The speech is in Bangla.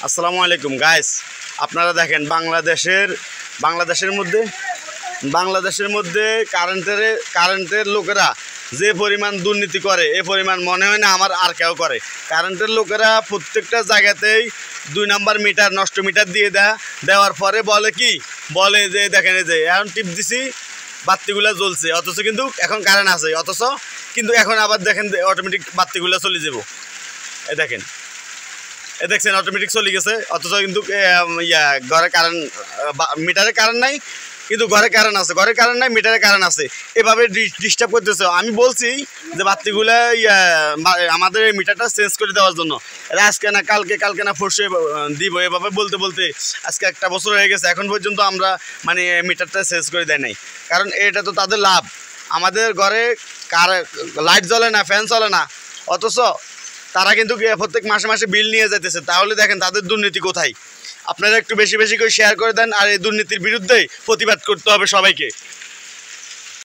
আসসালামু আলাইকুম গাইস, আপনারা দেখেন বাংলাদেশের মধ্যে কারেন্টের লোকেরা যে পরিমাণ দুর্নীতি করে এ পরিমাণ মনে হয় না আমার আর কেউ করে। কারেন্টের লোকেরা প্রত্যেকটা জায়গাতেই 2 নাম্বার মিটার নষ্ট মিটার দিয়ে দেওয়ার পরে বলে যে দেখেন এই যে এখন টিপ দিছি বাতিগুলো জ্বলছে, অথচ কিন্তু এখন কারেন্ট আছে, অথচ কিন্তু এখন আবার দেখেন অটোমেটিক বাতিগুলো চলে যাব। দেখছেন অটোমেটিক চলে গেছে, অথচ কিন্তু ঘরে কারেন্ট মিটারে কারেন্ট নাই, কিন্তু ঘরে কারেন্ট আছে, ঘরে কারেন্ট নাই মিটারে কারেন্ট আছে। এভাবে ডিস্টার্ব করতেছে। আমি বলছি যে বাতিগুলা আমাদের মিটারটা চেঞ্জ করে দেওয়ার জন্য, আজকে না কালকে না পরশু দিব, এভাবে বলতে আজকে 1 বছর হয়ে গেছে, এখন পর্যন্ত আমরা মানে মিটারটা চেঞ্জ করে দেয় নাই। কারণ এটা তো তাদের লাভ। আমাদের ঘরে লাইট জ্বলে না, ফ্যান চলে না, অথচ তারা কিন্তু প্রত্যেক মাসে বিল নিয়ে যাইতেছে। তাহলে দেখেন তাদের দুর্নীতি কোথায়। আপনারা একটু বেশি করে শেয়ার করে দেন, আর এই দুর্নীতির বিরুদ্ধে প্রতিবাদ করতে হবে সবাইকে।